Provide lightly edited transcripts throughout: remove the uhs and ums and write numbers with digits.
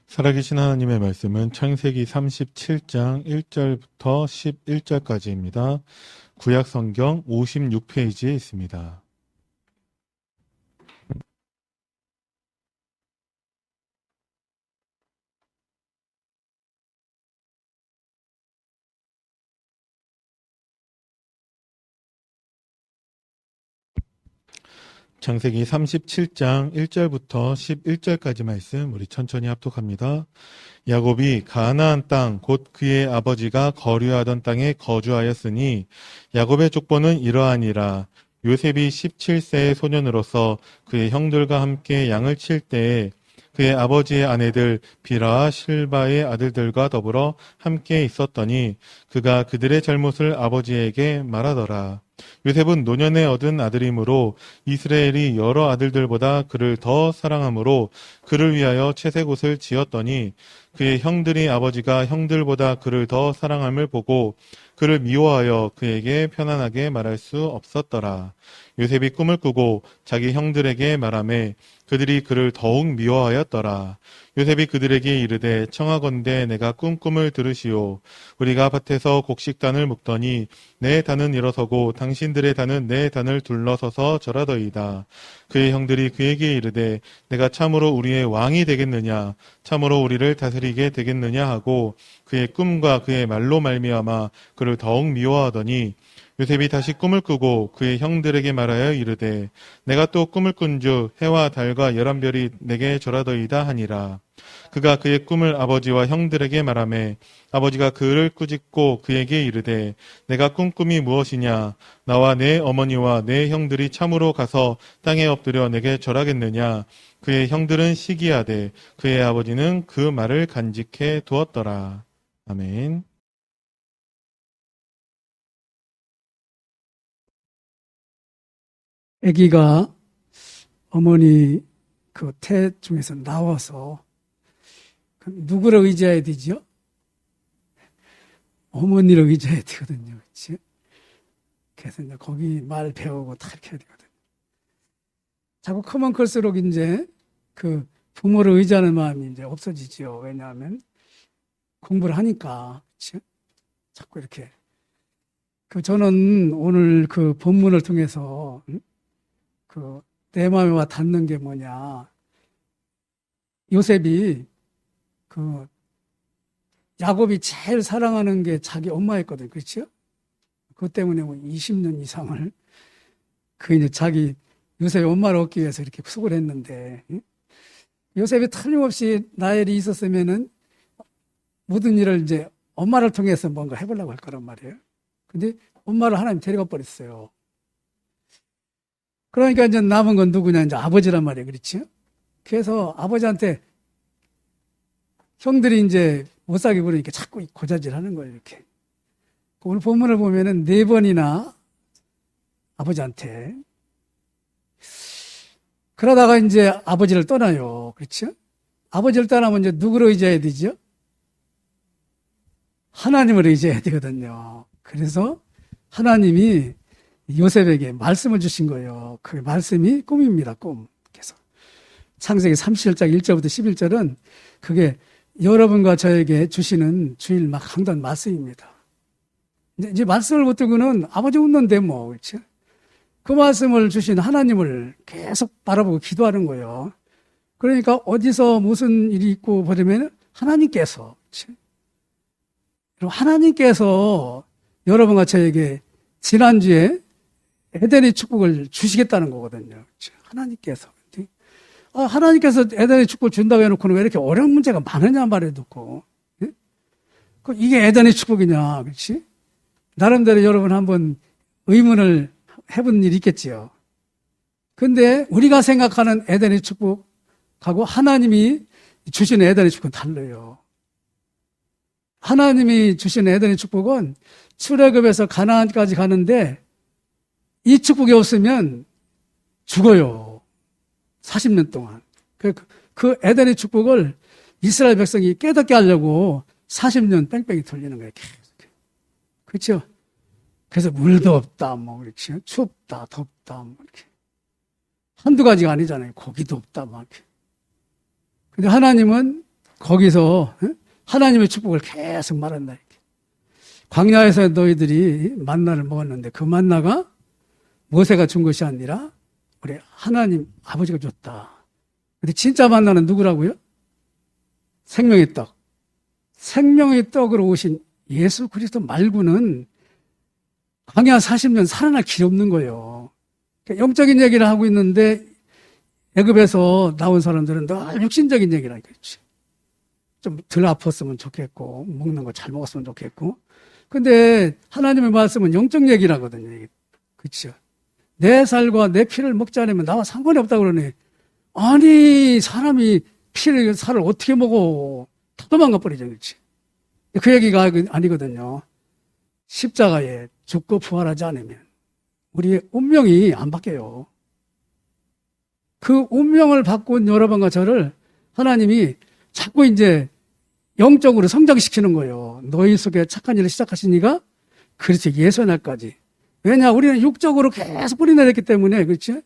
살아계신 하나님의 말씀은 창세기 37장 1절부터 11절까지입니다. 구약 성경 56페이지에 있습니다. 창세기 37장 1절부터 11절까지 말씀 우리 천천히 합독합니다. 야곱이 가나안 땅 곧 그의 아버지가 거류하던 땅에 거주하였으니 야곱의 족보는 이러하니라. 요셉이 17세의 소년으로서 그의 형들과 함께 양을 칠 때에 그의 아버지의 아내들 비라와 실바의 아들들과 더불어 함께 있었더니 그가 그들의 잘못을 아버지에게 말하더라. 요셉은 노년에 얻은 아들이므로 이스라엘이 여러 아들들보다 그를 더 사랑하므로 그를 위하여 채색옷을 지었더니 그의 형들이 아버지가 형들보다 그를 더 사랑함을 보고 그를 미워하여 그에게 편안하게 말할 수 없었더라. 요셉이 꿈을 꾸고 자기 형들에게 말하매 그들이 그를 더욱 미워하였더라. 요셉이 그들에게 이르되 청하건대 내가 꿈을 들으시오. 우리가 밭에서 곡식단을 묶더니 내 단은 일어서고 당신들의 단은 내 단을 둘러서서 절하더이다. 그의 형들이 그에게 이르되 내가 참으로 우리의 왕이 되겠느냐 참으로 우리를 다스리게 되겠느냐 하고 그의 꿈과 그의 말로 말미암아 그를 더욱 미워하더니 요셉이 다시 꿈을 꾸고 그의 형들에게 말하여 이르되 내가 또 꿈을 꾼즉 해와 달과 열한 별이 내게 절하더이다 하니라. 그가 그의 꿈을 아버지와 형들에게 말하매 아버지가 그를 꾸짖고 그에게 이르되 내가 꾼 꿈이 무엇이냐 나와 내 어머니와 내 형들이 참으로 가서 땅에 엎드려 내게 절하겠느냐. 그의 형들은 시기하되 그의 아버지는 그 말을 간직해 두었더라. 아멘. 아기가 어머니 그 태 중에서 나와서 누구를 의지해야 되죠? 어머니를 의지해야 되거든요. 그렇지? 그래서 이제 거기 말 배우고 다 이렇게 해야 되거든요. 자꾸 크면 클수록 이제 그 부모를 의지하는 마음이 이제 없어지죠. 왜냐하면 공부를 하니까. 그렇지? 자꾸 이렇게. 저는 오늘 그 본문을 통해서 내 마음에 와 닿는 게 뭐냐. 요셉이 야곱이 제일 사랑하는 게 자기 엄마였거든. 그렇죠? 그것 때문에 20년 이상을 이제 자기 요셉의 엄마를 얻기 위해서 이렇게 수고를 했는데, 요셉이 틀림없이 나엘이 있었으면은 모든 일을 이제 엄마를 통해서 뭔가 해보려고 할 거란 말이에요. 근데 엄마를 하나님 데려가 버렸어요. 그러니까 이제 남은 건 누구냐? 이제 아버지란 말이에요. 그렇죠? 그래서 아버지한테 형들이 이제 못 사게 부르니까 자꾸 고자질 하는 거예요. 이렇게. 오늘 본문을 보면은 4번이나 아버지한테. 그러다가 이제 아버지를 떠나요. 그렇죠? 아버지를 떠나면 이제 누구를 의지해야 되죠? 하나님을 의지해야 되거든요. 그래서 하나님이 요셉에게 말씀을 주신 거예요. 그 말씀이 꿈입니다. 꿈. 그래서 창세기 37장 1절부터 11절은 그게 여러분과 저에게 주시는 주일 막 강단 말씀입니다. 이제 말씀을 못 듣고는 아버지 웃는데 뭐, 그렇죠? 그 말씀을 주신 하나님을 계속 바라보고 기도하는 거예요. 그러니까 어디서 무슨 일이 있고 보려면 하나님께서, 그렇죠? 하나님께서 여러분과 저에게 지난주에 에덴의 축복을 주시겠다는 거거든요. 그렇죠? 하나님께서 에덴의 축복을 준다고 해놓고는 왜 이렇게 어려운 문제가 많으냐 말해 듣고. 예? 이게 에덴의 축복이냐, 그렇지? 나름대로 여러분 한번 의문을 해본 일이 있겠지요. 근데 우리가 생각하는 에덴의 축복하고 하나님이 주시는 에덴의 축복은 달라요. 하나님이 주시는 에덴의 축복은 출애굽에서 가나안까지 가는데 이 축복이 없으면 죽어요. 40년 동안. 그 에덴의 축복을 이스라엘 백성이 깨닫게 하려고 40년 뺑뺑이 돌리는 거예요. 계속. 그렇죠? 그래서 물도 없다, 뭐, 그렇지. 춥다, 덥다, 뭐, 이렇게. 한두 가지가 아니잖아요. 고기도 없다, 막. 근데 하나님은 거기서 하나님의 축복을 계속 말한다. 광야에서 너희들이 만나를 먹었는데 그 만나가 모세가 준 것이 아니라 우리 하나님 아버지가 줬다. 근데 진짜 만나는 누구라고요? 생명의 떡. 생명의 떡으로 오신 예수 그리스도 말고는 광야 40년 살아날 길이 없는 거예요. 영적인 얘기를 하고 있는데 애굽에서 나온 사람들은 늘 육신적인 얘기를 하니까 좀 덜 아팠으면 좋겠고 먹는 거 잘 먹었으면 좋겠고 근데 하나님의 말씀은 영적 얘기라거든요. 그렇죠? 내 살과 내 피를 먹지 않으면 나와 상관이 없다고 그러네. 아니 사람이 피를 살을 어떻게 먹어. 다 도망가 버리죠. 그렇지? 그 얘기가 아니거든요. 십자가에 죽고 부활하지 않으면 우리의 운명이 안 바뀌어요. 그 운명을 바꾼 여러분과 저를 하나님이 자꾸 이제 영적으로 성장시키는 거예요. 너희 속에 착한 일을 시작하신 이가 그리스도 예수의 날까지. 왜냐? 우리는 육적으로 계속 뿌리내렸기 때문에, 그렇지?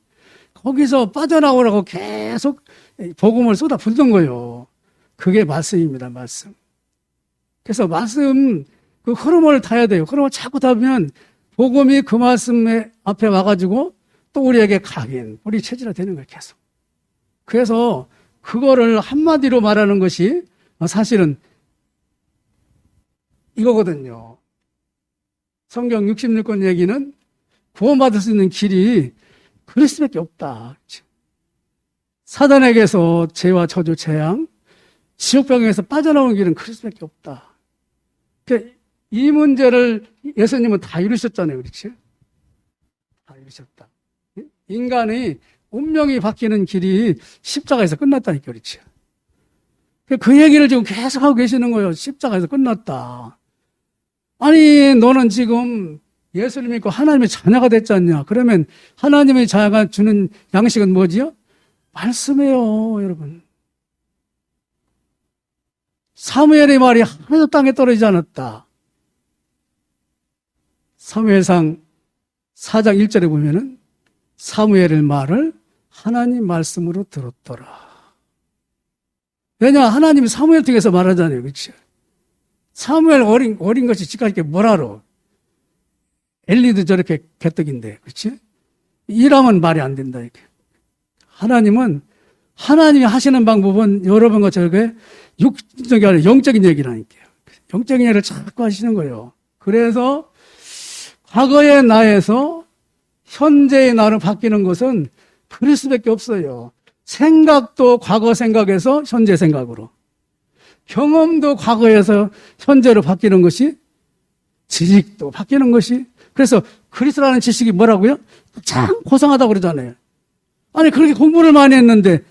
거기서 빠져나오라고 계속 복음을 쏟아 붓는 거예요. 그게 말씀입니다, 말씀. 그래서 말씀, 그 흐름을 타야 돼요. 흐름을 자꾸 타면 복음이 그 말씀 앞에 와가지고 또 우리에게 각인, 우리 체질화 되는 거예요, 계속. 그래서 그거를 한마디로 말하는 것이 사실은 이거거든요. 성경 66권 얘기는 구원받을 수 있는 길이 그리스도밖에 없다. 사단에게서 죄와 저주, 재앙, 지옥병에서 빠져나오는 길은 그리스도밖에 없다. 이 문제를 예수님은 다 이루셨잖아요. 그렇지? 다 이루셨다. 인간의 운명이 바뀌는 길이 십자가에서 끝났다니까. 그렇지? 그 얘기를 지금 계속 하고 계시는 거예요. 십자가에서 끝났다. 아니 너는 지금 예수를 믿고 하나님의 자녀가 됐지 않냐. 그러면 하나님의 자녀가 주는 양식은 뭐지요? 말씀이에요. 여러분. 사무엘의 말이 하나도 땅에 떨어지지 않았다. 사무엘상 4장 1절에 보면은 사무엘의 말을 하나님 말씀으로 들었더라. 왜냐? 하나님이 사무엘 통해서 말하잖아요. 그렇죠? 사무엘 어린 것이 지금까지 뭘 알아? 엘리도 저렇게 개떡인데, 그렇지? 이라면 말이 안 된다, 이렇게. 하나님은, 하나님이 하시는 방법은 여러분과 저렇게 육적이 아니라 영적인 얘기라니까요. 영적인 얘기를 자꾸 하시는 거예요. 그래서 과거의 나에서 현재의 나로 바뀌는 것은 그리스도밖에 없어요. 생각도 과거 생각에서 현재 생각으로. 경험도 과거에서 현재로 바뀌는 것이, 지식도 바뀌는 것이. 그래서 그리스도라는 지식이 뭐라고요? 참 고상하다고 그러잖아요. 아니 그렇게 공부를 많이 했는데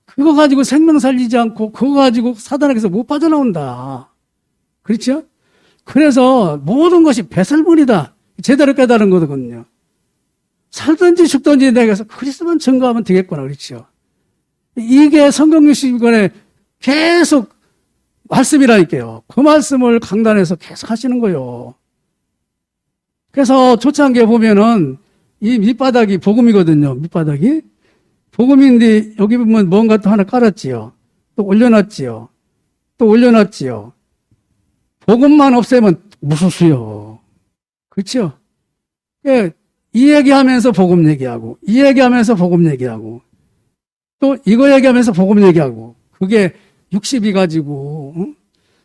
그거 가지고 생명 살리지 않고 그거 가지고 사단에게서 못 빠져나온다. 그렇죠? 그래서 모든 것이 배설물이다. 제대로 깨달은 거거든요. 살든지 죽든지 내게서 그리스도만 증거하면 되겠구나. 그렇죠? 이게 성경 60권에 계속 말씀이라니까요. 그 말씀을 강단에서 계속 하시는 거예요. 그래서 초창기에 보면은 이 밑바닥이 복음이거든요. 밑바닥이. 복음인데 여기 보면 뭔가 또 하나 깔았지요. 또 올려놨지요. 또 올려놨지요. 복음만 없애면 무수수요. 그렇죠? 이 얘기하면서 복음 얘기하고 이 얘기하면서 복음 얘기하고 또 이거 얘기하면서 복음 얘기하고 그게 60이 가지고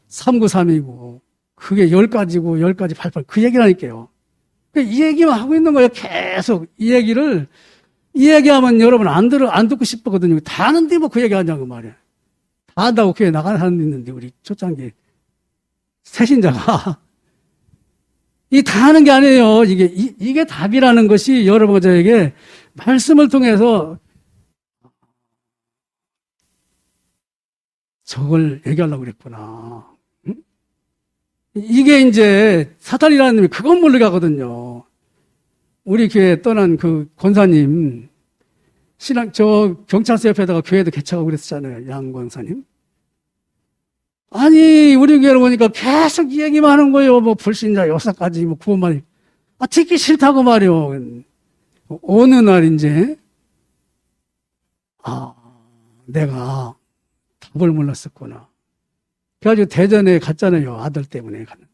393이고 그게 10가지고 10가지 88 그 얘기라니까요. 이 얘기만 하고 있는 거예요. 계속 이 얘기하면 여러분 안 듣고 싶거든요. 다 아는데 뭐 그 얘기 하냐고 말이야. 다 안다고 교회 나가는 사람도 있는데 우리 초창기 새신자가 이 다 하는 게 아니에요. 이게 답이라는 것이 여러분 저에게 말씀을 통해서 저걸 얘기하려고 그랬구나. 응? 이게 이제 사탄이라는 놈이 그건 모르게 하거든요. 우리 교회 떠난 그 권사님, 경찰서 옆에다가 교회도 개척하고 그랬었잖아요. 양 권사님. 아니, 우리 교회로 보니까 계속 이 얘기만 하는 거예요. 뭐, 불신자 역사까지, 뭐, 구원만. 듣기 싫다고 말이요. 어느 날 이제, 내가 답을 몰랐었구나. 그래가지고 대전에 갔잖아요. 아들 때문에 갔는데.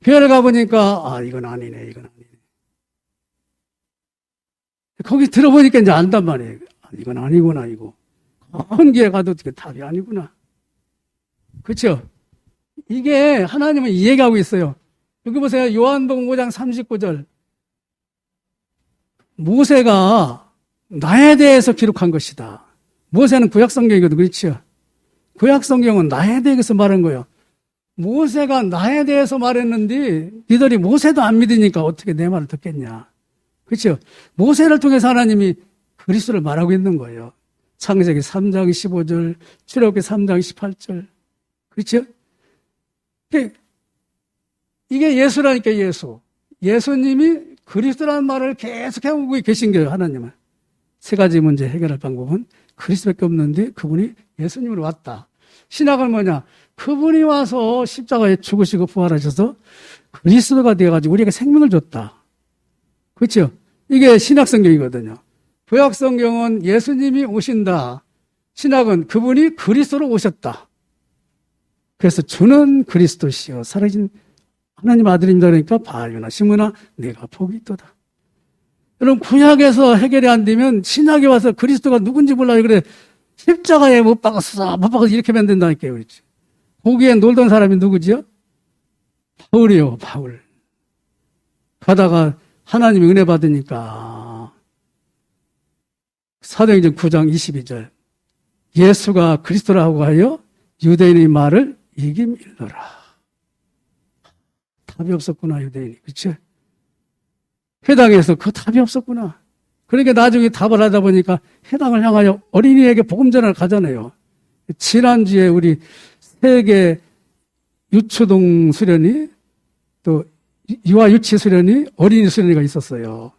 교회를 가보니까, 이건 아니네, 이건 아니네. 거기 들어보니까 이제 안단 말이에요. 이건 아니구나, 이거. 큰 교회 가도 답이 아니구나. 그렇죠? 이게 하나님은 이 얘기하고 있어요. 여기 보세요. 요한복음 5장 39절. 모세가 나에 대해서 기록한 것이다. 모세는 구약성경이거든, 그렇죠? 구약성경은 나에 대해서 말한 거예요. 모세가 나에 대해서 말했는데 니들이 모세도 안 믿으니까 어떻게 내 말을 듣겠냐. 그렇죠? 모세를 통해서 하나님이 그리스도를 말하고 있는 거예요. 창세기 3장 15절, 출애굽기 3장 18절. 그렇죠? 이게 예수라니까 예수. 예수님이 그리스도라는 말을 계속 해오고 계신 거예요, 하나님은. 세 가지 문제 해결할 방법은 그리스도밖에 없는데 그분이 예수님으로 왔다. 신학은 뭐냐? 그분이 와서 십자가에 죽으시고 부활하셔서 그리스도가 되어가지고 우리에게 생명을 줬다. 그렇죠? 이게 신학성경이거든요. 구약성경은 예수님이 오신다. 신학은 그분이 그리스도로 오셨다. 그래서 주는 그리스도시요 살아계신 하나님 아들입니다. 그러니까 바알이나 시므나 내가 복이 있도다. 여러분 구약에서 해결이 안 되면 신약에 와서 그리스도가 누군지 몰라요. 그래 십자가에 못 박았어 이렇게 만든다니까요. 그렇지. 거기에 놀던 사람이 누구지요? 바울이요. 바울. 가다가 하나님이 은혜 받으니까 사도행전 9장 22절 예수가 그리스도라고 하여 유대인의 말을 이김일러라. 답이 없었구나 유대인이. 그렇죠? 회당에서 그 답이 없었구나. 그러니까 나중에 답을 하다 보니까 회당을 향하여 어린이에게 복음 전화를 가잖아요. 지난주에 우리 세계 유초동 수련이 또 유아 유치 수련이 어린이 수련회가 있었어요.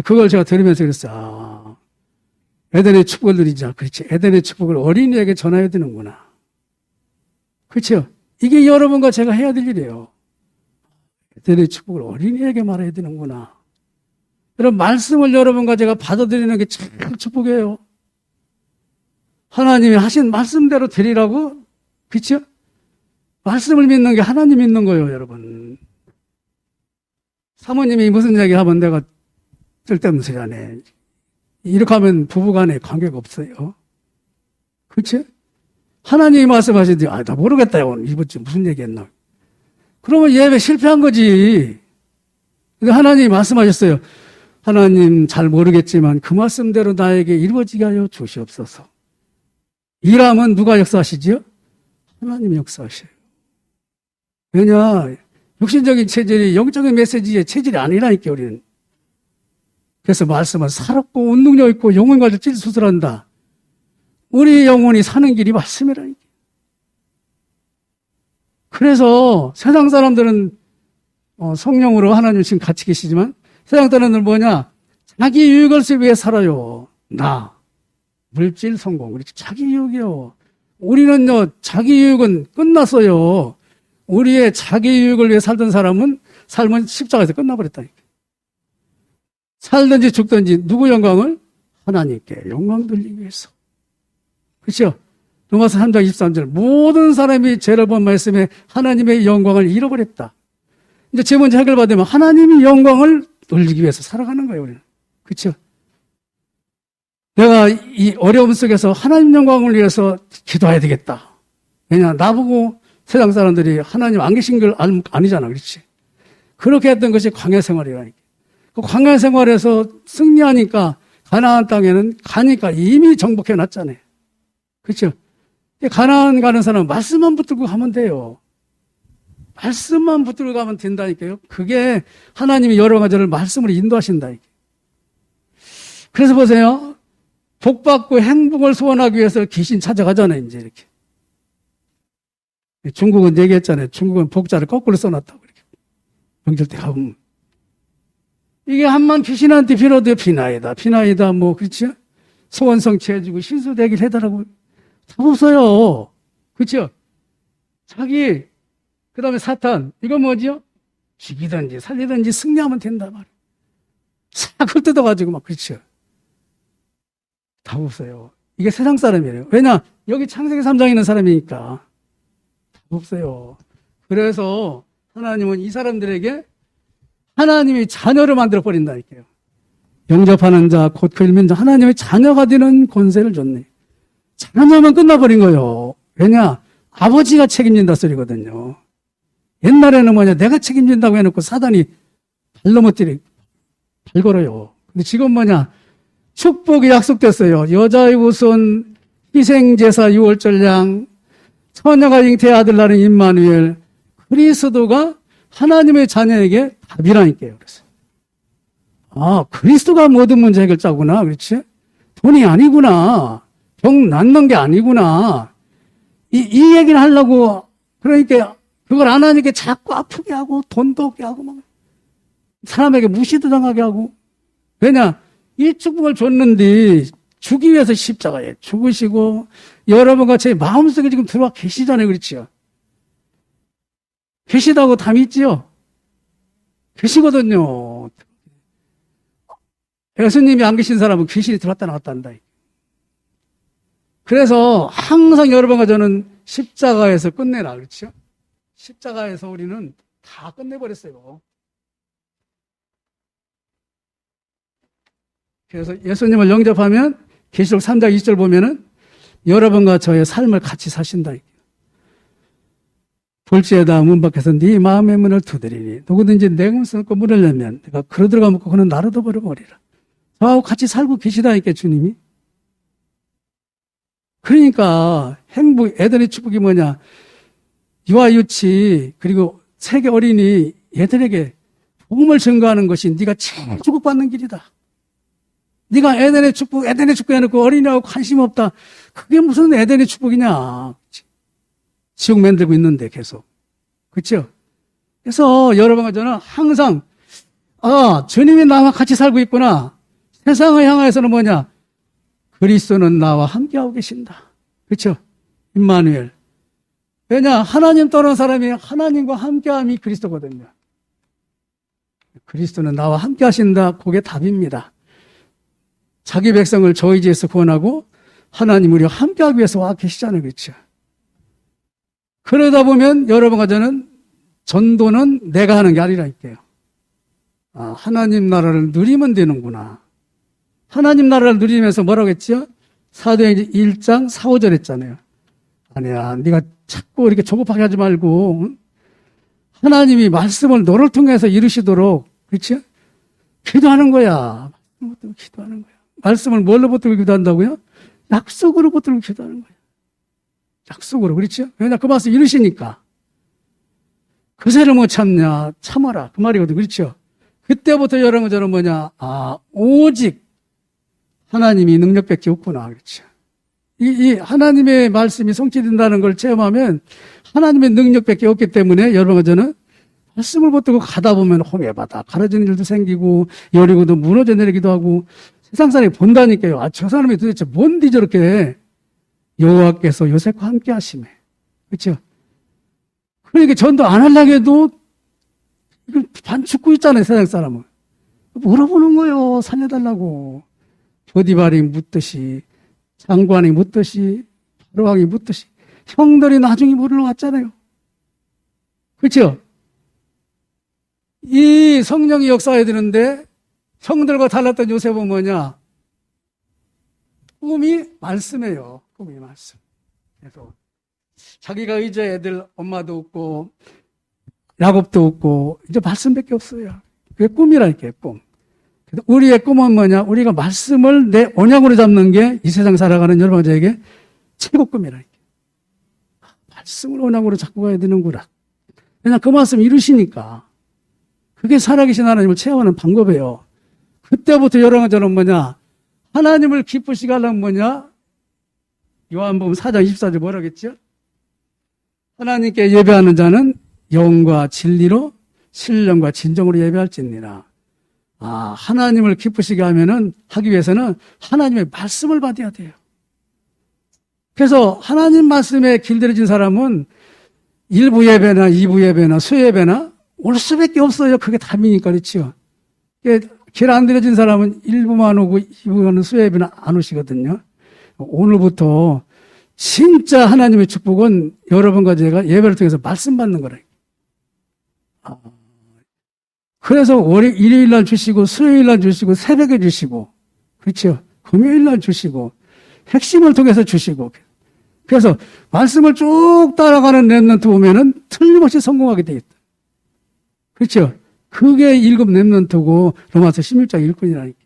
그걸 제가 들으면서 그랬어요. 에덴의 축복을 누리자. 그렇지. 에덴의 축복을 어린이에게 전해야 되는구나. 그렇죠? 이게 여러분과 제가 해야 될 일이에요. 에덴의 축복을 어린이에게 말해야 되는구나. 여러분 말씀을 여러분과 제가 받아들이는 게 참 축복이에요. 하나님이 하신 말씀대로 되리라고. 그렇죠? 말씀을 믿는 게 하나님 믿는 거예요, 여러분. 사모님이 무슨 이야기 하면 내가 쓸데없는 소리 안 해. 이렇게 하면 부부간에 관계가 없어요. 그렇죠? 하나님이 말씀하시는데 나 모르겠다. 이번 주 무슨 얘기 했나. 그러면 예배 실패한 거지. 근데 하나님이 말씀하셨어요. 하나님 잘 모르겠지만 그 말씀대로 나에게 이루어지게 하여 주시옵소서. 일하면 누가 역사하시죠? 하나님이 역사하셔요. 왜냐? 육신적인 체질이 영적인 메시지의 체질이 아니라니까 우리는. 그래서 말씀은 살았고 운동력 있고 영혼 가지고 찔수술한다. 우리 영혼이 사는 길이 말씀이라니까. 그래서 세상 사람들은 성령으로 하나님 지금 같이 계시지만 세상 사람들은 뭐냐? 자기 유익을 위해 살아요. 나. 물질 성공. 그렇지. 자기 유익이요. 우리는요, 자기 유익은 끝났어요. 우리의 자기 유익을 위해 살던 사람은 삶은 십자가에서 끝나버렸다니까. 살든지 죽든지 누구 영광을? 하나님께 영광 돌리기 위해서. 그렇죠? 로마서 3장 23절 모든 사람이 죄를 본 말씀에 하나님의 영광을 잃어버렸다. 이제 제 문제 해결받으면 하나님의 영광을 돌리기 위해서 살아가는 거예요, 우리는. 그렇죠? 내가 이 어려움 속에서 하나님 영광을 위해서 기도해야 되겠다. 왜냐, 나보고 세상 사람들이 하나님 안 계신 걸 아니잖아. 그렇지? 그렇게 했던 것이 광야 생활이라니까. 그 광야 생활에서 승리하니까 가나안 땅에는 가니까 이미 정복해 놨잖아요. 그렇죠? 가나안 가는 사람은 말씀만 붙들고 가면 돼요. 말씀만 붙들고 가면 된다니까요. 그게 하나님이 여러 가지를 말씀으로 인도하신다니까요. 그래서 보세요. 복받고 행복을 소원하기 위해서 귀신 찾아가잖아요, 이제 이렇게. 중국은 얘기했잖아요. 중국은 복자를 거꾸로 써놨다고, 이렇게. 명절 때 가보면. 이게 한만 귀신한테 빌어도 비나이다, 그렇죠? 소원 성취해주고 신수대기를 해달라고. 답 없어요. 그렇죠? 자기, 그 다음에 사탄. 이건 뭐죠? 죽이든지 살리든지 승리하면 된다, 말이에요. 싹을 뜯어가지고 막, 그렇죠? 답 없어요. 이게 세상 사람이에요. 왜냐? 여기 창세기 3장에 있는 사람이니까. 없어요. 그래서 하나님은 이 사람들에게 하나님의 자녀를 만들어 버린다니까요. 영접하는 자, 곧 그 일민 자, 하나님의 자녀가 되는 권세를 줬네. 자녀만 끝나버린 거예요. 왜냐? 아버지가 책임진다 소리거든요. 옛날에는 뭐냐? 내가 책임진다고 해놓고 사단이 발 걸어요. 근데 지금 뭐냐? 축복이 약속됐어요. 여자의 우선 희생제사 유월절양, 처녀가 잉태의 아들 낳은 임마누엘, 그리스도가 하나님의 자녀에게 답이라니까요. 그래서 그리스도가 모든 문제 해결자구나. 그렇지? 돈이 아니구나. 병 낫는 게 아니구나. 이 얘기를 하려고, 그러니까 그걸 안 하니까 자꾸 아프게 하고 돈도 없게 하고 막 사람에게 무시도 당하게 하고. 왜냐? 이 축복을 줬는데 주기 위해서 십자가에 죽으시고 여러분과 제 마음속에 지금 들어와 계시잖아요. 그렇지요? 계시다고 다 믿지요? 계시거든요. 예수님이 안 계신 사람은 귀신이 들어왔다 나왔다 한다. 그래서 항상 여러분과 저는 십자가에서 끝내라. 그렇죠? 십자가에서 우리는 다 끝내버렸어요. 그래서 예수님을 영접하면 계시록 3장 20절 보면은 여러분과 저의 삶을 같이 사신다. 볼지에다 문 밖에서 네 마음의 문을 두드리니 누구든지 내 문을 끊고 문을 열면 내가 그로 들어가 먹고 그는 나로 버려버리라. 저하고 같이 살고 계시다니까 주님이. 그러니까 행복, 에덴의 축복이 뭐냐? 유아 유치 그리고 세계 어린이 얘들에게 복음을 증거하는 것이 네가 제일 축복받는 길이다. 네가 에덴의 축복 해놓고 어린이하고 관심 없다. 그게 무슨 에덴의 축복이냐. 지옥 만들고 있는데 계속. 그렇죠? 그래서 여러분과 저는 항상 주님이 나와 같이 살고 있구나. 세상을 향해서는 뭐냐? 그리스도는 나와 함께하고 계신다. 그렇죠? 임마누엘. 왜냐? 하나님 떠난 사람이 하나님과 함께함이 그리스도거든요. 그리스도는 나와 함께하신다. 그게 답입니다. 자기 백성을 저희 지에서 구원하고 하나님 우리와 함께하기 위해서 와 계시잖아요. 그렇죠? 그러다 보면 여러분과 저는 전도는 내가 하는 게 아니라니까요. 하나님 나라를 누리면 되는구나. 하나님 나라를 누리면서 뭐라고 했죠? 사도행전 1장 4, 5절 했잖아요. 아니야, 네가 자꾸 이렇게 조급하게 하지 말고 하나님이 말씀을 너를 통해서 이루시도록, 그렇죠? 기도하는 거야. 말씀을 붙들고 기도하는 거야. 말씀을 뭘로 붙들고 기도한다고요? 약속으로 붙들고 기도하는 거야. 약속으로, 그렇죠? 왜냐, 그 말씀 이루시니까. 그새를 못 참냐? 참아라. 그 말이거든, 그렇죠? 그때부터 여러분 저는 뭐냐? 오직 하나님이 능력밖에 없구나, 그렇죠? 이 하나님의 말씀이 성취된다는 걸 체험하면 하나님의 능력밖에 없기 때문에 여러분 저는 말씀을 붙들고 가다 보면 홍해바다 가라지는 일도 생기고 여리고도 무너져 내리기도 하고 세상 사람이 본다니까요. 저 사람이 도대체 뭔데 저렇게 여호와께서 요셉과 함께 하시네. 그렇죠? 그러니까 전도 안 하려고 해도 반 죽고 있잖아요. 세상 사람은. 물어보는 거예요. 살려달라고. 보디발이 묻듯이 장관이 묻듯이 바로왕이 묻듯이 형들이 나중에 물으러 왔잖아요. 그렇죠? 이 성령이 역사해야 되는데 형들과 달랐던 요셉은 뭐냐? 꿈이 말씀이에요. 꿈이 말씀. 그래서 자기가 의지의 애들 엄마도 없고 야곱도 없고 이제 말씀밖에 없어요. 그게 꿈이라니까요. 꿈. 우리의 꿈은 뭐냐? 우리가 말씀을 내 언약으로 잡는 게 이 세상 살아가는 여러분에게 최고 꿈이라니까요. 말씀을 언약으로 잡고 가야 되는구나. 그냥 그 말씀 이루시니까 그게 살아계신 하나님을 체험하는 방법이에요. 그때부터 여러분들은 뭐냐? 하나님을 기쁘시게 하려면 뭐냐? 요한복음 4장 24절 뭐라고 했죠? 하나님께 예배하는 자는 영과 진리로 신령과 진정으로 예배할지니라. 하나님을 기쁘시게 하기 위해서는 하나님의 말씀을 받아야 돼요. 그래서 하나님 말씀에 길들여진 사람은 1부 예배나 2부 예배나 수예배나 올 수밖에 없어요. 그게 답이니까, 그렇죠? 길 안 들여진 사람은 1부만 오고 2부는 수예배나 안 오시거든요. 오늘부터 진짜 하나님의 축복은 여러분과 제가 예배를 통해서 말씀 받는 거라. 그래서 일요일 날 주시고, 수요일 날 주시고, 새벽에 주시고, 그렇죠? 금요일 날 주시고, 핵심을 통해서 주시고, 그래서 말씀을 쭉 따라가는 렘넌트 보면은 틀림없이 성공하게 되겠다. 그렇죠? 그게 7 렘넌트고 로마서 16장 일꾼이라니까.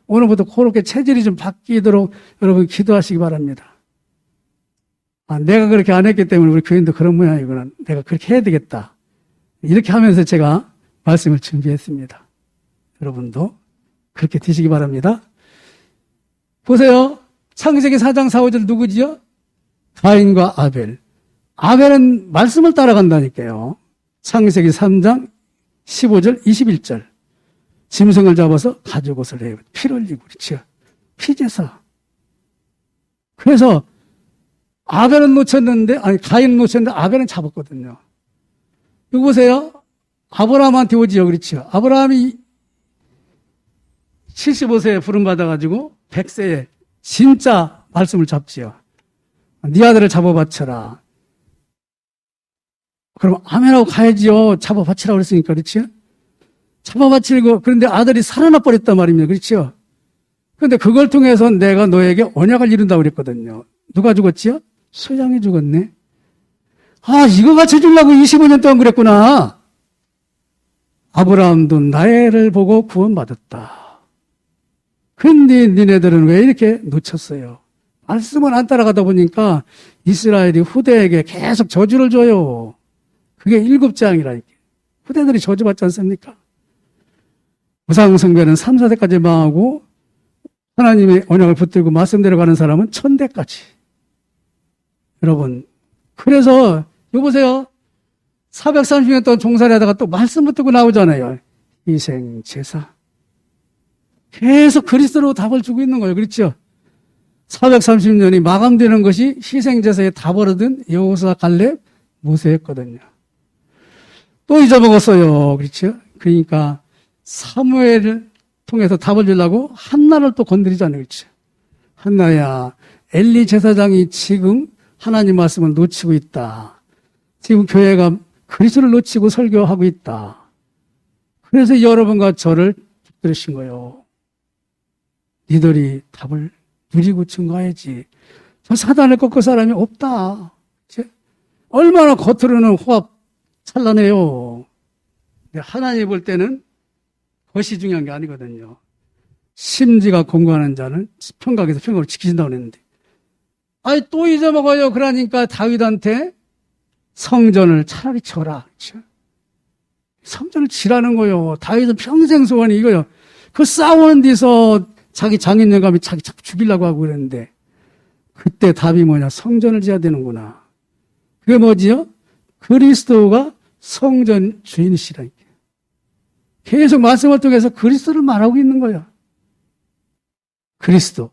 오늘부터 그렇게 체질이 좀 바뀌도록 여러분 기도하시기 바랍니다. 내가 그렇게 안 했기 때문에 우리 교인도 그런 모양이구나. 내가 그렇게 해야 되겠다. 이렇게 하면서 제가 말씀을 준비했습니다. 여러분도 그렇게 되시기 바랍니다. 보세요. 창세기 4장 4, 5절 누구지요? 가인과 아벨. 아벨은 말씀을 따라간다니까요. 창세기 3장 15절, 21절. 짐승을 잡아서 가죽옷을 해요. 피를 흘리고, 그렇죠. 피제사. 그래서 아벨은 놓쳤는데, 가인은 놓쳤는데 아벨은 잡았거든요. 이거 보세요. 아브라함한테 오지요. 그렇죠. 아브라함이 75세에 부름받아가지고 100세에 진짜 말씀을 잡지요. 네 아들을 잡아 바쳐라. 그럼 아멘하고 가야지요. 잡아 바치라고 그랬으니까, 그렇죠? 잡아 바치고, 그런데 아들이 살아나 버렸단 말입니다. 그렇죠? 그런데 그걸 통해서 내가 너에게 언약을 이룬다고 그랬거든요. 누가 죽었지요? 소장이 죽었네. 이거 같이 주려고 25년 동안 그랬구나. 아브라함도 나를 보고 구원받았다. 근데 니네들은 왜 이렇게 놓쳤어요? 말씀을 안 따라가다 보니까 이스라엘이 후대에게 계속 저주를 줘요. 그게 7장이라니까. 후대들이 저주받지 않습니까? 우상숭배는 3, 4대까지 망하고 하나님의 언약을 붙들고 말씀대로 가는 사람은 1000대까지. 여러분, 그래서 이거 보세요. 430년 동안 종살이 하다가 또 말씀 붙들고 나오잖아요. 희생, 제사. 계속 그리스도로 답을 주고 있는 거예요. 그렇죠? 430년이 마감되는 것이 희생제사에 답을 얻은 여호수아, 갈렙, 모세였거든요. 또 잊어먹었어요. 그렇죠? 그러니까 사무엘을 통해서 답을 주려고 한나를 또 건드리잖아요. 그렇죠? 한나야, 엘리 제사장이 지금 하나님 말씀을 놓치고 있다. 지금 교회가 그리스도를 놓치고 설교하고 있다. 그래서 여러분과 저를 붙들으신 거예요. 니들이 답을 누리고 증거해야지. 저 사단을 꺾을 사람이 없다. 얼마나 겉으로는 호합 찬란해요. 근데 하나님 볼 때는 것이 중요한 게 아니거든요. 심지가 공고하는 자는 평강에서 평강을 지키신다고 했는데. 또 잊어먹어요. 그러니까 다윗한테 성전을 차라리 쳐라. 그렇죠? 성전을 치라는 거요. 다윗은 평생 소원이 이거요. 그 싸우는 데서 자기 장인 영감이 자꾸 죽이려고 하고 그랬는데 그때 답이 뭐냐? 성전을 지어야 되는구나. 그게 뭐지요? 그리스도가 성전 주인이시라니까. 계속 말씀을 통해서 그리스도를 말하고 있는 거야. 그리스도.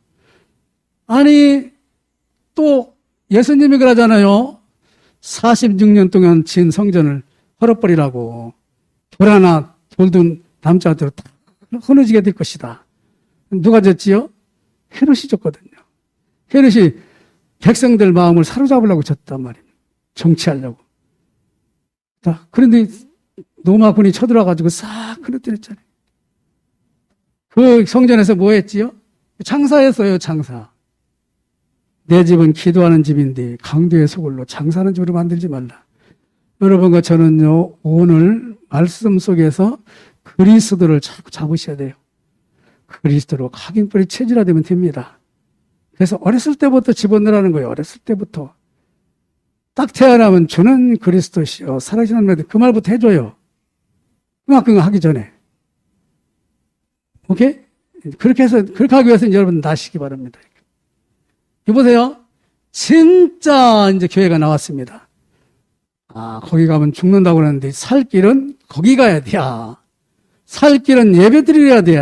또 예수님이 그러잖아요. 46년 동안 지은 성전을 헐어버리라고. 돌 하나 돌든 남자들로 다 흐느지게 될 것이다. 누가 졌지요? 헤롯이 졌거든요. 헤롯이 백성들 마음을 사로잡으려고 졌단 말이에요. 정치하려고. 그런데 로마군이 쳐들어와가지고 싹 흐느뜨렸잖아요. 그 성전에서 뭐 했지요? 장사했어요, 장사. 내 집은 기도하는 집인데 강도의 소굴로 장사하는 집으로 만들지 말라. 여러분과 저는요, 오늘 말씀 속에서 그리스도를 자꾸 잡으셔야 돼요. 그리스도로 각인뿌리 체질화되면 됩니다. 그래서 어렸을 때부터 집어넣으라는 거예요. 어렸을 때부터. 딱 태어나면 주는 그리스도시요. 살아계신 하나님, 그 말부터 해줘요. 그거 하기 전에. 오케이? 그렇게 하기 위해서는 여러분 나시기 바랍니다. 여보세요? 진짜 이제 교회가 나왔습니다. 거기 가면 죽는다고 그러는데 살 길은 거기 가야 돼. 살 길은 예배 드려야 돼.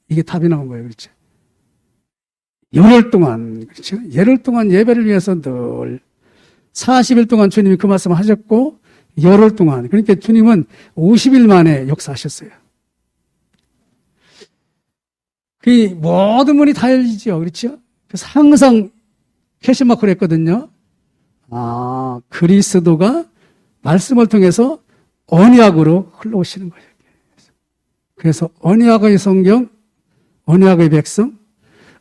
이게 답이 나온 거예요. 그렇죠? 열흘 동안, 그렇죠? 열흘 동안 예배를 위해서 늘 40일 동안 주님이 그 말씀을 하셨고 열흘 동안, 그러니까 주님은 50일 만에 역사하셨어요. 그 모든 문이 다 열리죠. 그렇죠? 그래서 항상 캐시마크를 했거든요. 아, 그리스도가 말씀을 통해서 언약으로 흘러오시는 거예요. 그래서 언약의 성경, 언약의 백성,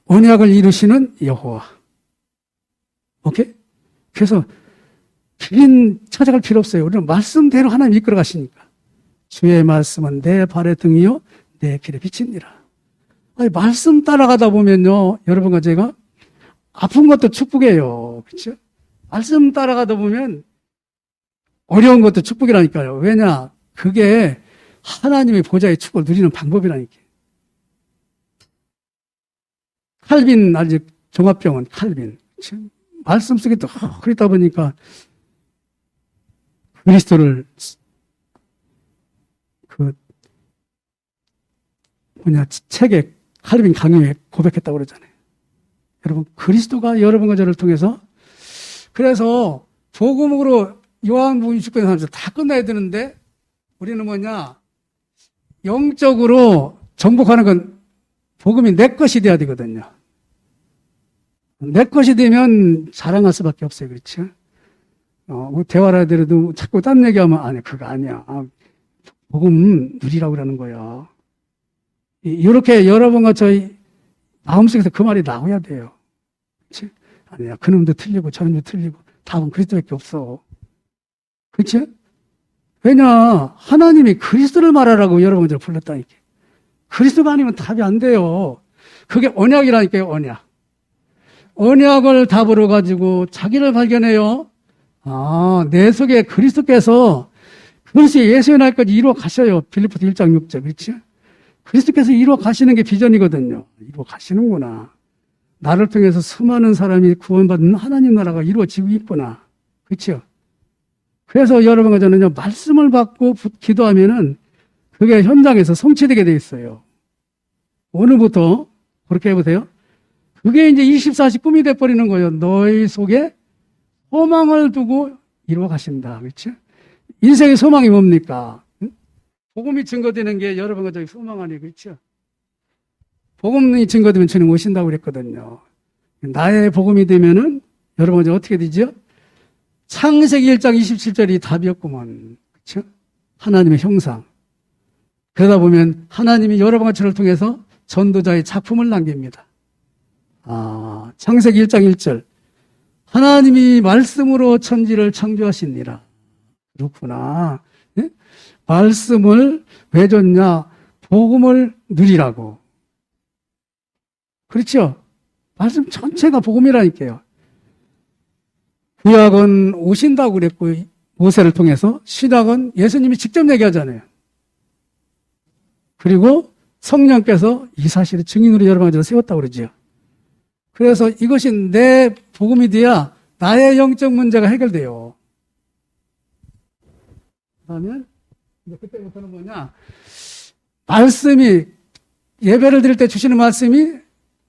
언약을 이루시는 여호와. 오케이? 그래서 길 찾아갈 필요 없어요. 우리는 말씀대로 하나님 이끌어 가시니까. 주의 말씀은 내 발의 등이요, 내 길의 빛이니라. 아니, 말씀 따라가다 보면요, 여러분과 제가 아픈 것도 축복이에요. 그렇죠? 말씀 따라가다 보면 어려운 것도 축복이라니까요. 왜냐? 그게 하나님의 보좌의 축복을 누리는 방법이라니까. 칼빈, 아직 종합병원, 칼빈. 말씀 속에 또 그러다 보니까 그리스도를 책에 칼빈 강요에 고백했다고 그러잖아요. 여러분, 그리스도가 여러분과 저를 통해서 그래서 복음으로 요한복음 20권에 하면서 다 끝나야 되는데 우리는 영적으로 정복하는 건 복음이 내 것이 돼야 되거든요. 내 것이 되면 자랑할 수밖에 없어요. 그렇죠? 대화를 하더라도 자꾸 딴 얘기하면 아니 그거 아니야. 복음 누리라고 그러는 거야. 이렇게 여러분과 저희 마음속에서 그 말이 나와야 돼요. 그렇지? 아니야. 그놈도 틀리고 저놈도 틀리고 답은 그리스도밖에 없어. 그렇지? 왜냐? 하나님이 그리스도를 말하라고 여러분들 불렀다니까. 그리스도가 아니면 답이 안 돼요. 그게 언약이라니까요. 언약. 언약을 답으로 가지고 자기를 발견해요. 아, 내 속에 그리스도께서 그것이 예수의 날까지 이루어 가셔요. 빌립보서 1장 6절. 그렇지? 그리스도께서 이루어 가시는 게 비전이거든요. 이루어 가시는구나. 나를 통해서 수많은 사람이 구원받는 하나님 나라가 이루어지고 있구나. 그렇죠? 그래서 여러분과 저는요, 말씀을 받고 기도하면은 그게 현장에서 성취되게 돼 있어요. 오늘부터 그렇게 해보세요. 그게 이제 24시 꿈이 돼버리는 거예요. 너희 속에 소망을 두고 이루어 가신다. 그렇죠? 인생의 소망이 뭡니까? 복음이 증거되는 게 여러분과 저희 소망 아니에요. 그렇죠? 복음이 증거되면 주님 오신다고 그랬거든요. 나의 복음이 되면은 여러분 어떻게 되죠? 창세기 1장 27절이 답이었구먼. 그렇죠? 하나님의 형상. 그러다 보면 하나님이 여러분과 저를 통해서 전도자의 작품을 남깁니다. 아, 창세기 1장 1절. 하나님이 말씀으로 천지를 창조하시니라. 그렇구나. 네? 말씀을 왜 줬냐? 복음을 누리라고. 그렇죠? 말씀 전체가 복음이라니까요. 구약은 오신다고 그랬고 모세를 통해서, 신약은 예수님이 직접 얘기하잖아요. 그리고 성령께서 이 사실을 증인으로 여러분을 세웠다고 그러죠. 그래서 이것이 내 복음이 돼야 나의 영적 문제가 해결돼요. 그러면 그때부터는 뭐냐? 말씀이, 예배를 드릴 때 주시는 말씀이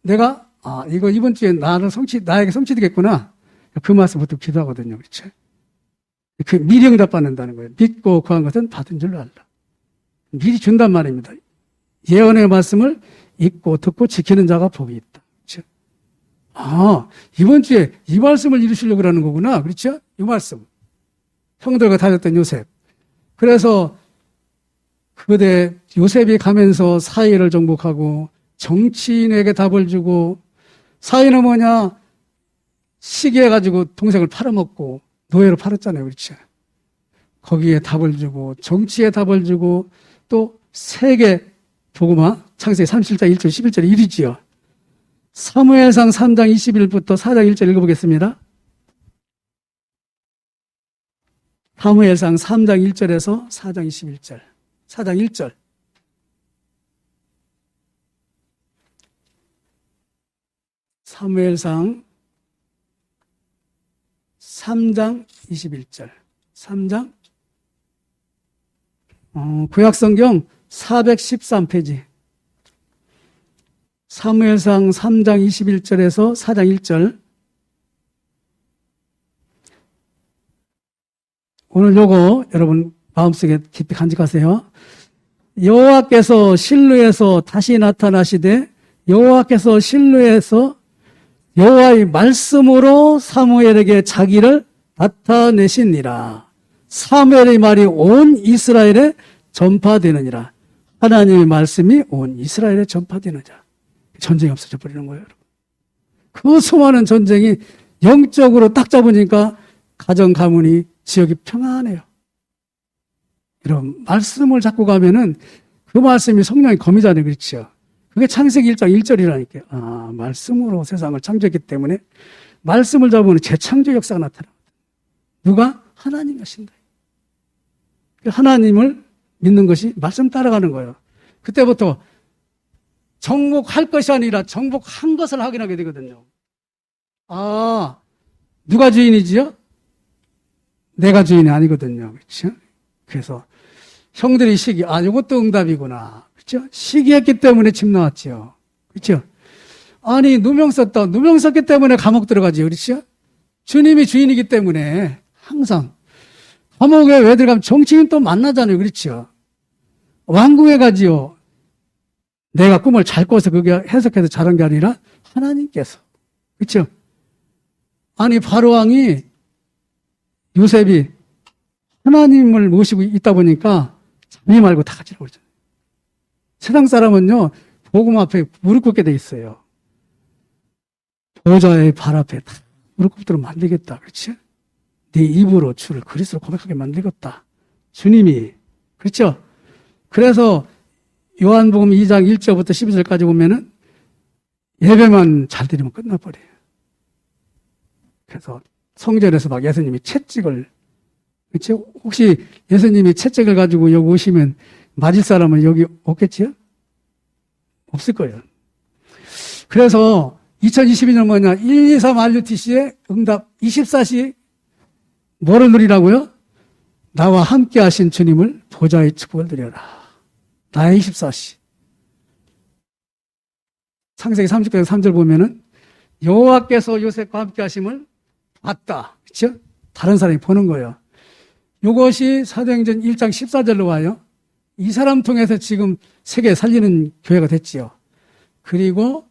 내가 이거 이번 주에 나에게 성취되겠구나. 그 말씀부터 기도하거든요. 그렇죠? 그 미리 응답받는다는 거예요. 믿고 구한 것은 받은 줄로 알라. 미리 준단 말입니다. 예언의 말씀을 읽고 듣고 지키는 자가 복이 있다. 그렇죠? 이번 주에 이 말씀을 이루시려고 하는 거구나. 그렇죠? 이 말씀. 형들과 다녔던 요셉. 그래서 그때 요셉이 가면서 사회를 정복하고 정치인에게 답을 주고, 사회는 뭐냐? 시기해가지고 동생을 팔아먹고 노예로 팔았잖아요. 그렇죠? 거기에 답을 주고, 정치에 답을 주고, 또 세계 복음화, 창세기 37장 1절 11절에 이르지요. 사무엘상 3장 21부터 4장 1절 읽어보겠습니다. 사무엘상 3장 1절에서 4장 21절. 4장 1절. 사무엘상 3장 21절. 3장 구약성경 413페이지. 사무엘상 3장 21절에서 4장 1절. 오늘 요거 여러분 마음속에 깊이 간직하세요. 여호와께서 실로에서 다시 나타나시되, 여호와께서 실로에서 여호와의 말씀으로 사무엘에게 자기를 나타내시니라. 사무엘의 말이 온 이스라엘에 전파되느니라. 하나님의 말씀이 온 이스라엘에 전파되느니라. 전쟁이 없어져 버리는 거예요, 여러분. 그 수많은 전쟁이 영적으로 딱 잡으니까 가정, 가문이, 지역이 평안해요. 여러분, 말씀을 잡고 가면은 그 말씀이 성령의 검이잖아요. 그렇죠? 그게 창세기 1장 1절이라니까요. 아, 말씀으로 세상을 창조했기 때문에 말씀을 잡으면 재창조 역사가 나타납니다. 누가? 하나님이 하신다. 하나님을 믿는 것이 말씀 따라가는 거예요. 그때부터 정복할 것이 아니라 정복한 것을 확인하게 되거든요. 아, 누가 주인이지요? 내가 주인이 아니거든요. 그렇죠? 그래서 형들이 이것도 응답이구나. 그렇죠? 시기했기 때문에 집 나왔죠. 그렇죠? 아니, 누명 썼기 때문에 감옥 들어가지. 그렇죠? 주님이 주인이기 때문에 항상 감옥에 왜 들어가면 정치인 또 만나잖아요. 그렇죠? 왕궁에 가지요. 내가 꿈을 잘 꿔서 그게 해석해서 잘한 게 아니라 하나님께서. 그렇죠? 아니, 바로왕이 요셉이 하나님을 모시고 있다 보니까 잠이 말고 다 가지라고 그러잖아요. 세상 사람은요, 복음 앞에 무릎 꿇게 돼 있어요. 보좌의 발 앞에 다 무릎 꿇도록 만들겠다. 그렇지? 네 입으로 주를 그리스도로 고백하게 만들겠다. 주님이. 그렇죠? 그래서 요한복음 2장 1절부터 12절까지 보면은 예배만 잘 드리면 끝나버려요. 그래서 성전에서 막 예수님이 채찍을, 그렇죠? 혹시 예수님이 채찍을 가지고 여기 오시면 맞을 사람은 여기 없겠지요? 없을 거예요. 그래서 2022년 뭐냐? 123 RUTC의 응답 24시 뭐를 누리라고요? 나와 함께 하신 주님을 보좌의 축복을 누려라. 나의 24시. 창세기 30장 3절 보면은 여호와께서 요셉과 함께 하심을 봤다. 그렇죠? 다른 사람이 보는 거예요. 이것이 사도행전 1장 14절로 와요. 이 사람 통해서 지금 세계 살리는 교회가 됐지요. 그리고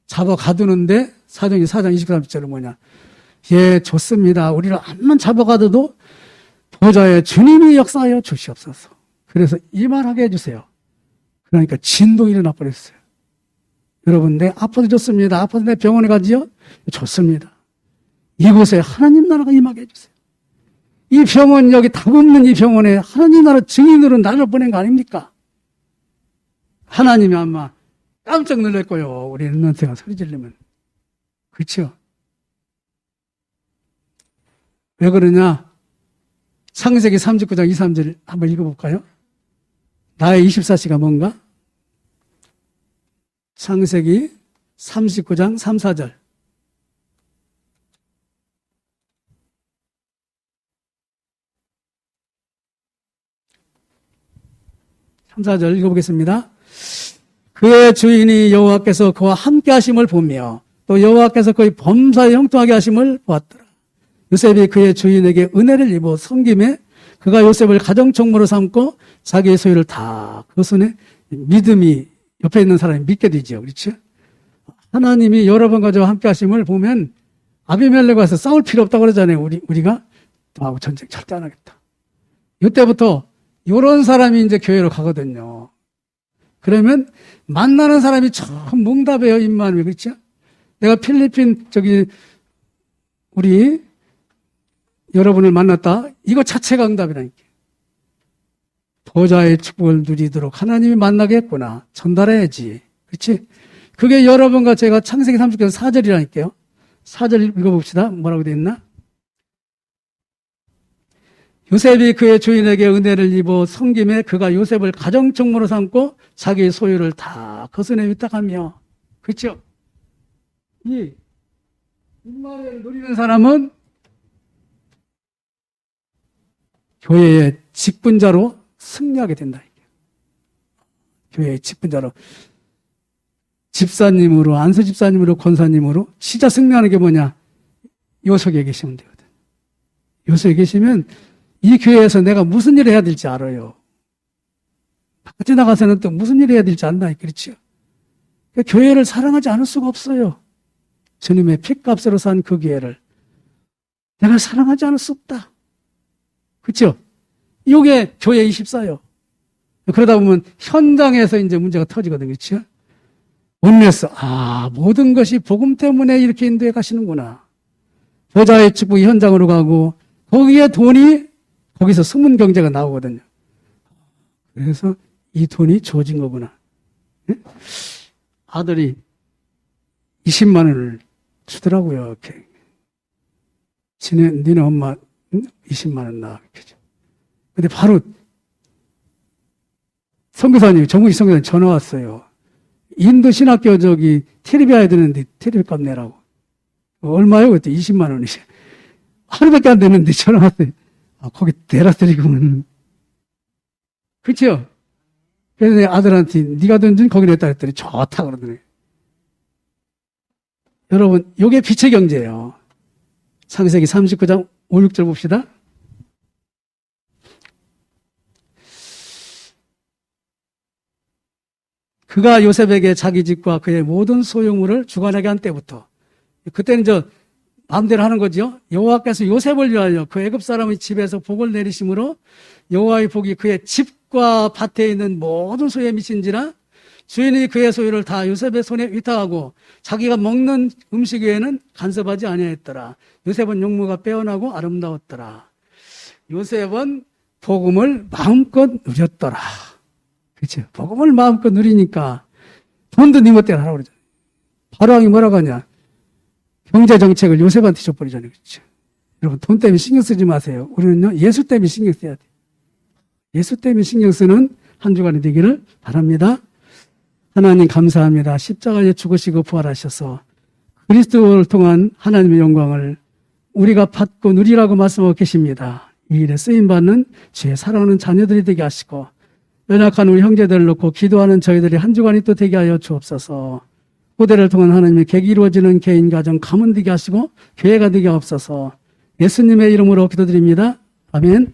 잡아 가두는데 사도행전 4장 23절은 뭐냐? 예, 좋습니다. 우리를 암만 잡아가도 보좌에 주님이 역사하여 주시옵소서. 그래서 이 말하게 해주세요. 그러니까 진동이 일어나 버렸어요. 여러분, 내 아파도 좋습니다. 아파도 내 병원에 가지요? 좋습니다. 이곳에 하나님 나라가 임하게 해주세요. 이 병원, 여기 답 없는 이 병원에 하나님 나라 증인으로 나를 보낸 거 아닙니까? 하나님이 아마 깜짝 놀랄 거예요. 우리 랩런트가 소리 지르면. 그렇죠? 왜 그러냐? 창세기 39장 2, 3절 한번 읽어볼까요? 나의 24시가 뭔가? 창세기 39장 3, 4절. 3, 4절 읽어보겠습니다. 그의 주인이 여호와께서 그와 함께 하심을 보며 또 여호와께서 그의 범사에 형통하게 하심을 보았더라. 요셉이 그의 주인에게 은혜를 입어 섬김에 그가 요셉을 가정총무로 삼고 자기의 소유를 다 그 손에 믿음이 옆에 있는 사람이 믿게 되죠. 그렇죠? 하나님이 여러 번 가지고 함께 하심을 보면 아비멜렉 와서 싸울 필요 없다고 그러잖아요. 우리가 나하고 전쟁 절대 안 하겠다. 이때부터 이런 사람이 이제 교회로 가거든요. 그러면 만나는 사람이 참 뭉답해요. 입만이. 그렇죠? 내가 필리핀 우리 여러분을 만났다. 이거 자체가 응답이라니까. 보좌의 축복을 누리도록 하나님이 만나게 했구나. 전달해야지. 그렇지? 그게 여러분과 제가 창세기 30장 4절이라니까요. 4절 읽어봅시다. 뭐라고 되어 있나? 요셉이 그의 주인에게 은혜를 입어 섬김에 그가 요셉을 가정총무로 삼고 자기의 소유를 다 그 손에 위탁하며. 그렇죠? 이 임마누엘을 누리는 사람은 교회의 직분자로 승리하게 된다. 교회의 직분자로. 집사님으로, 안수 집사님으로, 권사님으로 진짜 승리하는 게 뭐냐? 요석에 계시면 되거든. 요석에 계시면 이 교회에서 내가 무슨 일을 해야 될지 알아요. 바깥에 나가서는 또 무슨 일을 해야 될지 안다. 그렇죠? 그러니까 교회를 사랑하지 않을 수가 없어요. 주님의 핏값으로 산 그 기회를 내가 사랑하지 않을 수 없다. 그렇죠? 이게 교회 24요. 그러다 보면 현장에서 이제 문제가 터지거든요. 그렇죠? 원내에서 모든 것이 복음 때문에 이렇게 인도해 가시는구나. 보좌의 축복 현장으로 가고 거기에 돈이 거기서 숨은 경제가 나오거든요. 그래서 이 돈이 주어진 거구나. 아들이 20만 원을 주더라고요. 이렇게. 니네 엄마 20만 원 나. 근데 바로 선교사님, 정국이 선교사님 전화 왔어요. 인도 신학교 텔레비 해야 되는데 텔레비 값 내라고. 얼마요? 그때 20만 원이죠. 하루밖에 안 되는데 전화 왔어요. 거기 대라드리고는. 그렇죠? 그래서 내 아들한테 네가 던진 거기 냈다 했더니 좋다 그러더니. 여러분, 이게 빛의 경제예요. 창세기 39장 5, 6절 봅시다. 그가 요셉에게 자기 집과 그의 모든 소유물을 주관하게 한 때부터, 그때는 마음대로 하는 거죠. 여호와께서 요셉을 위하여 그 애굽 사람의 집에서 복을 내리심으로 여호와의 복이 그의 집과 밭에 있는 모든 소유에 미친지라. 주인이 그의 소유를 다 요셉의 손에 위탁하고 자기가 먹는 음식 외에는 간섭하지 아니하였더라. 요셉은 용모가 빼어나고 아름다웠더라. 요셉은 복음을 마음껏 누렸더라. 그렇죠? 복음을 마음껏 누리니까 돈도 네 멋대로 하라고 그러잖아요. 바로왕이 뭐라고 하냐? 경제 정책을 요셉한테 줘버리잖아요. 그렇죠? 여러분, 돈 때문에 신경 쓰지 마세요. 우리는요, 예수 때문에 신경 써야 돼요. 예수 때문에 신경 쓰는 한 주간이 되기를 바랍니다. 하나님 감사합니다. 십자가에 죽으시고 부활하셔서 그리스도를 통한 하나님의 영광을 우리가 받고 누리라고 말씀하고 계십니다. 이 일에 쓰임받는 주의 사랑하는 자녀들이 되게 하시고 연약한 우리 형제들을 놓고 기도하는 저희들이 한 주간이 또 되게 하여 주옵소서. 후대를 통한 하나님의 계획이 이루어지는 개인, 가정, 가문 되게 하시고 교회가 되게 하옵소서. 예수님의 이름으로 기도드립니다. 아멘.